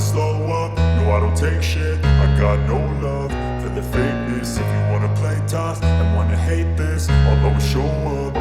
slow up, no I don't take shit. I got no love for the fakeness. If you wanna play tough and wanna hate this, I'll always show up.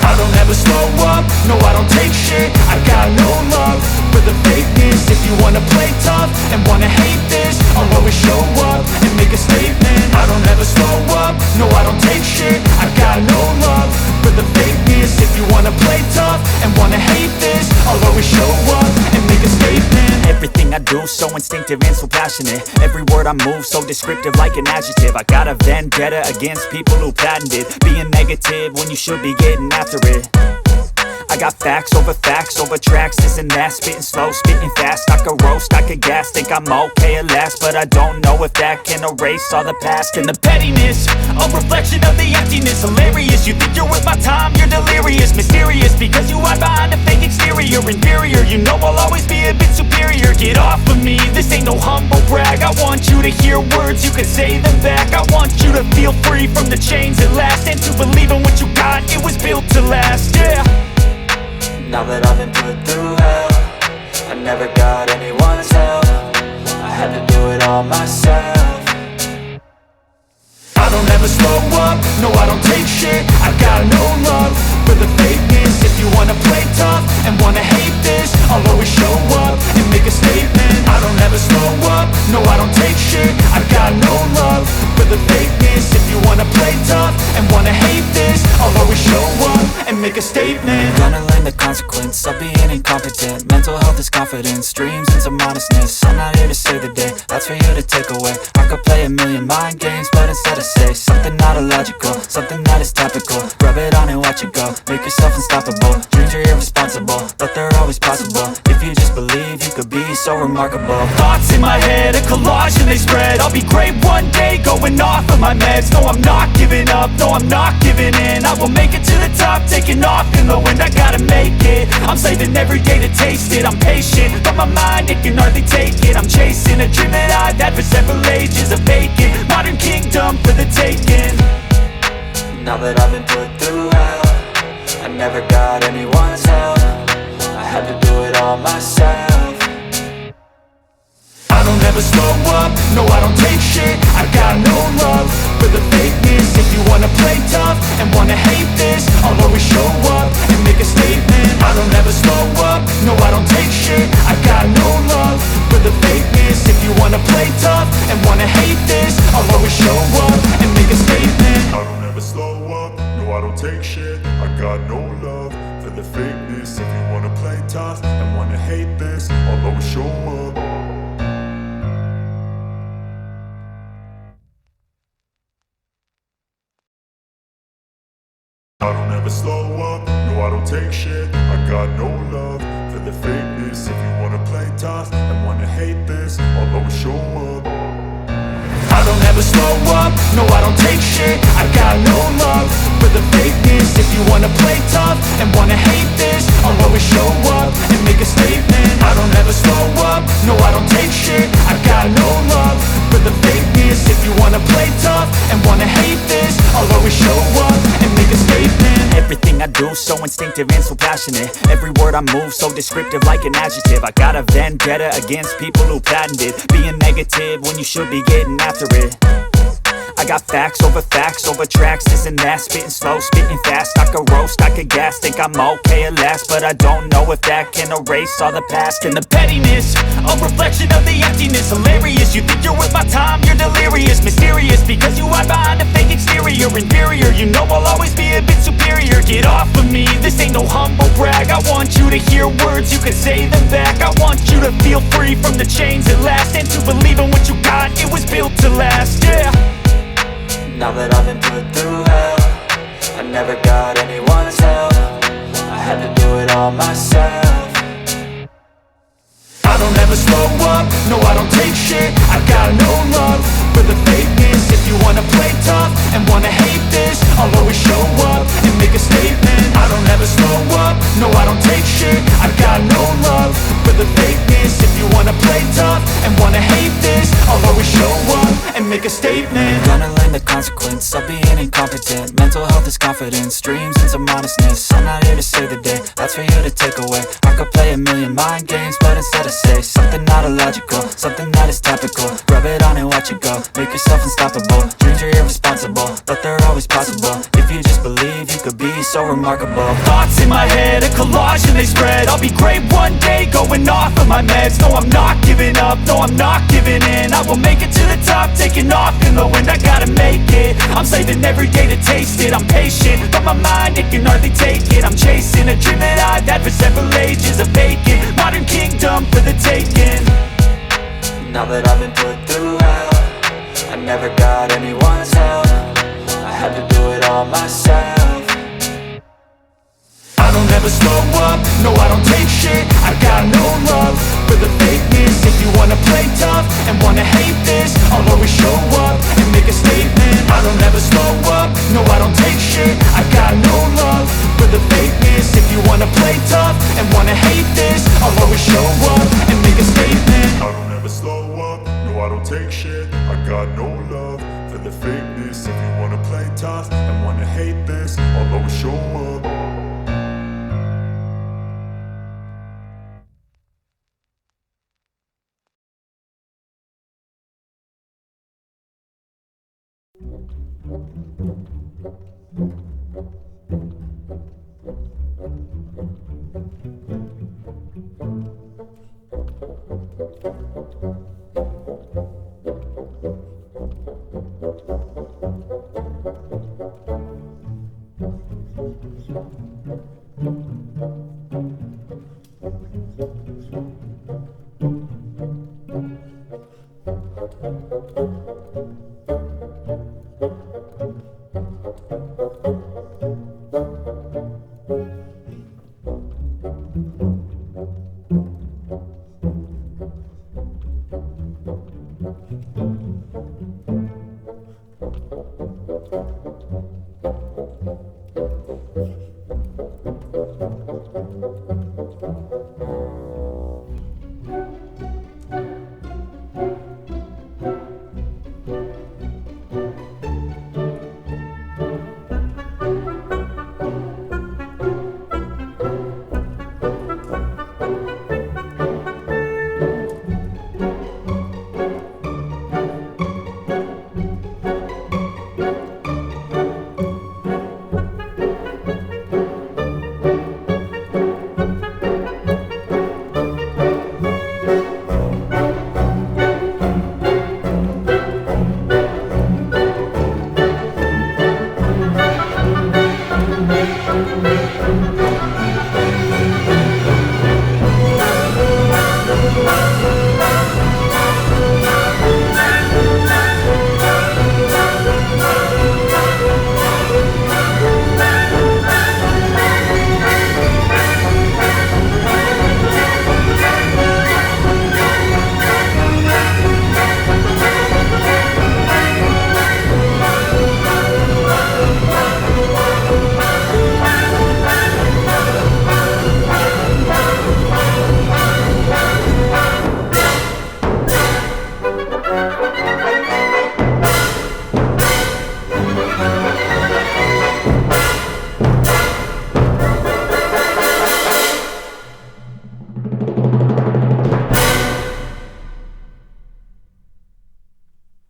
I don't ever slow up, no I don't take shit. I got no love for the fakeness. If you wanna play tough and wanna hate this, I'll always show up and make a statement. I don't ever slow up, no I don't take shit. I got no love for the fakeness. If you wanna play tough and wanna hate this, I'll always show up and make a statement. Everything I do so instinctive and so passionate. Every word I move so descriptive like an adjective. I got a vendetta against people who patented being negative when you should be getting after it. I got facts over tracks, this and that. Spitting slow, spitting fast, I could roast, I could gas. Think I'm okay at last, but I don't know if that can erase all the past. And the pettiness, a reflection of the emptiness. Hilarious, you think you're worth my time, you're delirious. Mysterious, because you hide behind a fake exterior. Inferior, you know I'll always be a bit superior. Get off of me, this ain't no humble brag. I want you to hear words, you can say them back. I want you to feel free from the chains at last, and to believe in what you got, it was built to last, yeah. Now that I've been put through hell, I never got anyone's help. I had to do it all myself. I don't ever slow up, no I don't take shit. I got no love for the fakeness. If you wanna play tough and wanna hate this, I'll always show up and make a statement. I don't ever slow up, no I don't take shit. I got no love for the fakeness. If you wanna play tough and wanna hate this, I'll always show up and make a statement. Gonna learn the consequence of being incompetent. Mental health is confidence, dreams and some honestness. I'm not here to save the day, that's for you to take away. I could play a million mind games, but instead I say something not illogical, something that is topical. Rub it on and watch it go, make yourself unstoppable. Dreams are irresponsible, but they're always possible. If you just believe, you could be so remarkable. Thoughts in my head, a collage and they spread. I'll be great one day, going off of my meds. No, I'm not giving up, no, I'm not giving in. I will make it to the top, taking off in the wind. I gotta make it, I'm saving every day to taste it. I'm patient, but my mind, it can hardly take it. I'm chasing a dream that I've had for several ages. A vacant, modern kingdom for the taking. Now that I've been put through hell, I never got anyone's help. I had to do it all myself. I don't ever slow up, no I don't take shit. I got no love for the fakeness. If you wanna play tough and wanna hate this, I'll always show up and make a statement. I don't ever slow up, no I don't take shit. I got no love for the fakeness. If you wanna play tough and wanna hate this, I'll always show up and make a statement. I don't ever slow up, no I don't take shit. I got no love for the fakeness. If you wanna play tough and wanna hate this, I'll always show up. I don't ever slow up, no I don't take shit. I got no love for the fakeness. If you wanna play tough and wanna hate this, I'll always show up. I don't ever slow up, no I don't take shit. I got no love for the fakeness. If you wanna play tough and wanna hate this, I'll always show up and make a statement. I don't ever slow up, no I don't take shit. I got no love for the fakeness. If you wanna play tough and wanna hate this, I'll always show up and make a statement. Everything I do so instinctive and so passionate. Every word I move so descriptive like an adjective. I got a vendetta against people who patented being negative when you should be getting after it. I got facts over tracks, this and that. Spitting slow, spitting fast, I could roast, I could gas. Think I'm okay at last, but I don't know if that can erase all the past. And the pettiness, a reflection of the emptiness. Hilarious, you think you're worth my time, you're delirious. Mysterious, because you hide behind a fake exterior. Inferior, you know I'll always be a bit superior. Get off of me, this ain't no humble brag. I want you to hear words, you can say them back. I want you to feel free from the chains at last, and to believe in what you got, it was built to last, yeah. Now that I've been put through hell, I never got anyone's help. I had to do it all myself. I don't ever slow up, no I don't take shit. I got no love for the fakeness. If you wanna play tough and wanna hate this, I'll always show up and make a statement. I don't ever slow up, no I don't take shit. I got no love for the fakeness. If you wanna play tough and wanna hate this, I'll always show up and make a statement. Gonna learn the consequence of being incompetent. Mental health is confidence, dreams and some honestness. I'm not here to save the day, that's for you to take away. I could play a million mind games, but instead I say something something not illogical, something that is topical. Rub it on and watch it go, make yourself unstoppable. Dreams are irresponsible, but they're always possible. If you just believe, you could be so remarkable. Thoughts in my head, a collage and they spread. I'll be great one day, going off of my meds. No, I'm not giving up, no, I'm not giving in. I will make it to the top, taking off in the wind. I gotta make it, I'm saving every day to taste it. I'm patient, but my mind, it can hardly take it. I'm chasing a dream that I've had for several ages. A vacant, modern kingdom for the taking. Now that I've been put through hell, I never got anyone's help. I had to do it all myself. I don't ever slow up, no I don't take shit. I got no love for the fakeness. If you wanna play tough and wanna hate this, I'll always show up and make a statement. I don't ever slow up, no I don't take shit. I got no love for the fakeness. If you wanna play tough and wanna hate this, I'll always show up and make a statement. I don't ever slow up, no I don't take shit. I got no love for the fakeness. If you wanna play tough and wanna hate this, I'll always show up.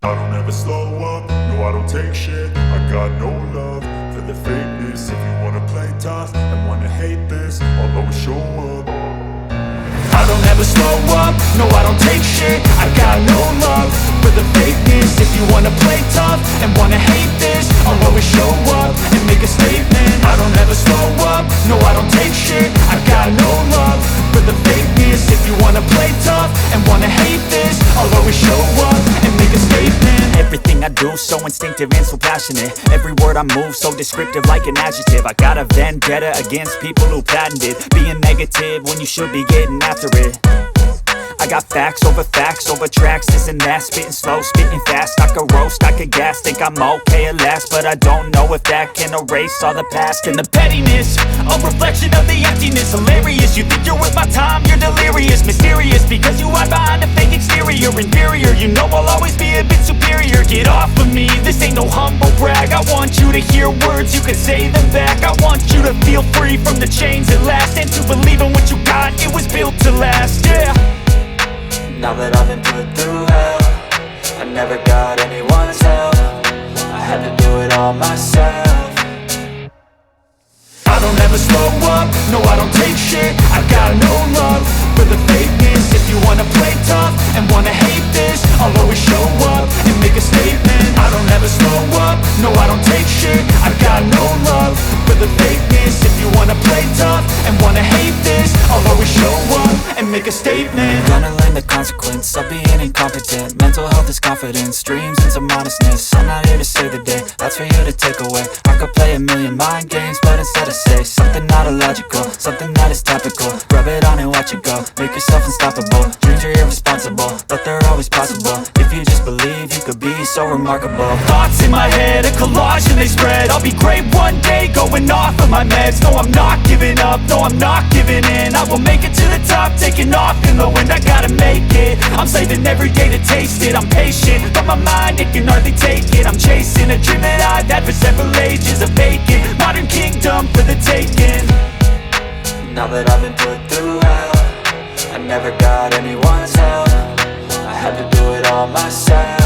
I don't ever slow up, no I don't take shit. I got no love for the fakeness. If you wanna play tough and wanna hate this, I'll always show up. I don't ever slow up, no I don't take shit. I got no love for the fakeness. If you wanna play tough and wanna hate this, I'll always show up and make a statement. I don't ever slow up, no I don't take shit. I got no love for the fakeness. If you wanna play tough and wanna hate this, I'll always show up and make a statement. Everything I do so instinctive and so passionate. Every word I move so descriptive like an adjective. I got a vendetta against people who patented being negative when you should be getting after it. I got facts over tracks, this and that. Spitting slow, spitting fast. I could roast, I could gas. Think I'm okay at last, but I don't know if that can erase all the past. And the pettiness, a reflection of the emptiness. Hilarious, you think you're worth my time, you're delirious. Mysterious, because you hide behind a fake exterior. Inferior, you know I'll always be a bit superior. Get off of me, this ain't no humble brag. I want you to hear words, you can say them back. I want you to feel free from the chains at last, and to believe in what you got, it was built to last, yeah. Now that I've been put through hell, I never got anyone's help. I had to do it all myself. I don't ever slow up, no I don't take shit. I got no love for the fakeness. If you wanna play tough and wanna hate this, I'll always show up and make a statement. I don't ever slow up, no I don't take shit. I got no love for the fakeness. If you wanna play tough and wanna hate this, I'll always show up and make a statement. Gonna learn the consequence of being incompetent. Mental health is confidence, dreams and some honestness. I'm not here to save the day, that's for you to take away. I could play a million mind games, but instead I say something not illogical, something that is topical. Rub it on and watch it go, make yourself unstoppable. Dreams are irresponsible, but they're always possible. If you just believe, you could be so remarkable. Thoughts in my head, a collage and they spread. I'll be great one day, going off of my meds. No, I'm not giving up, no, I'm not giving in. I will make it to the top, taking off in the wind. I gotta make it, I'm saving every day to taste it. I'm patient, but my mind, it can hardly take it. I'm chasing a dream that I've had for several ages. A vacant, modern kingdom for the taking. Now that I've been put through hell, I never got anyone's help. I had to do it all myself.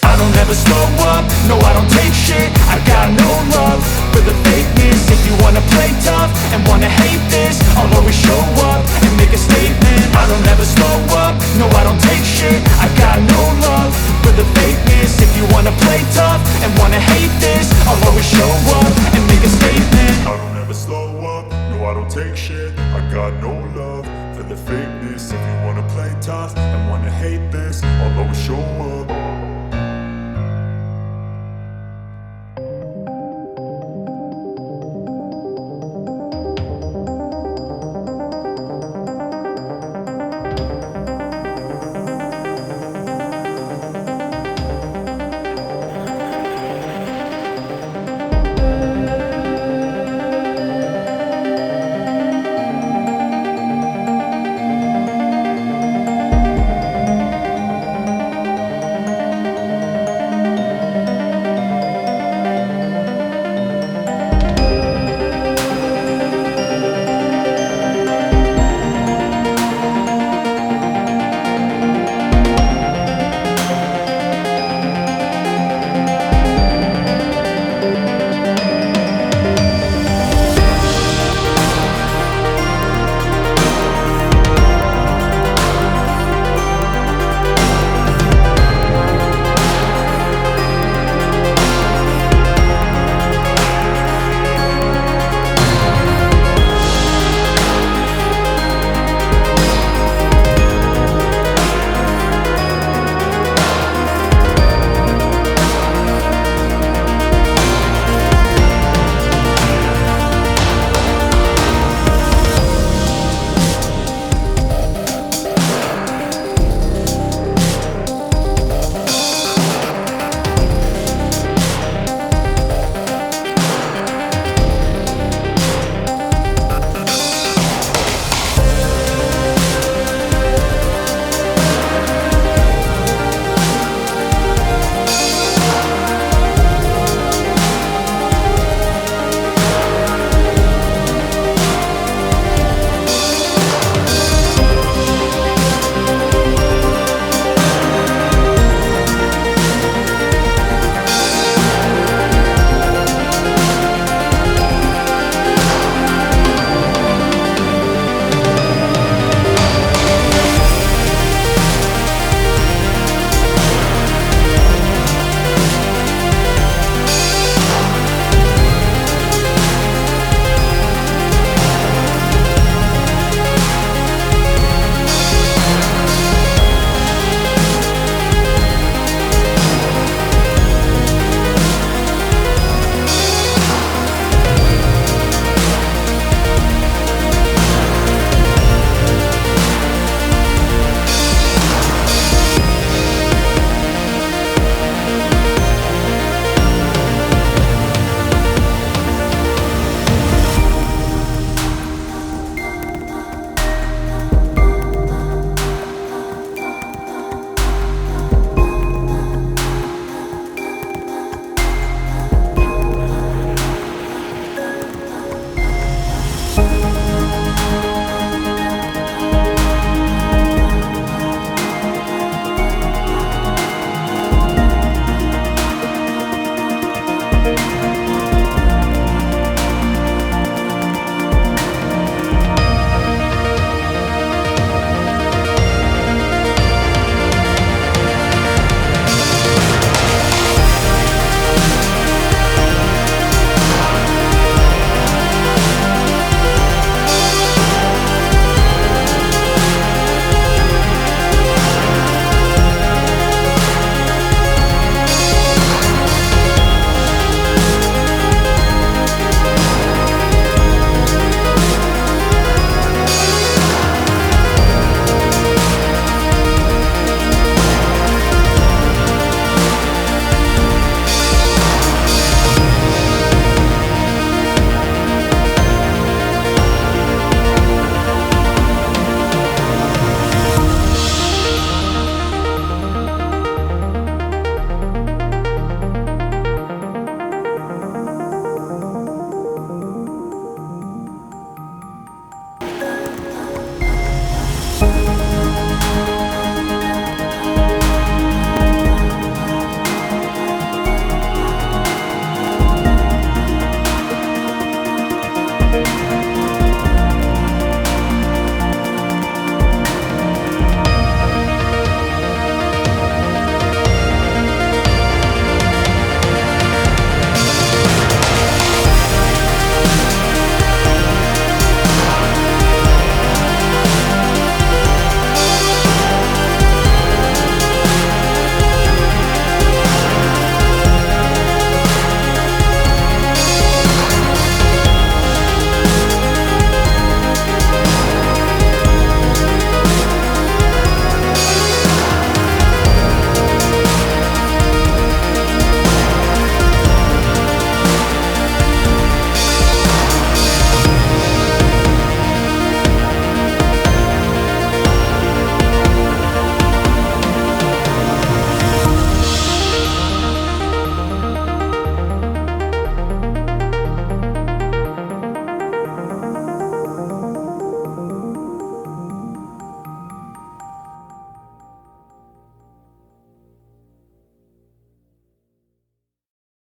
I don't ever slow up, no I don't take shit. I got no love for the fakeness. If you wanna play tough and wanna hate this, I'll always show up and make a statement. I don't ever slow up, no I don't take shit. I got no love for the fakeness. If you wanna play tough and wanna hate this, I'll always show up and make a statement. I don't ever slow up, no I don't take shit. I got no love for the fakeness. If you wanna play tough and wanna hate this, I'll always show up.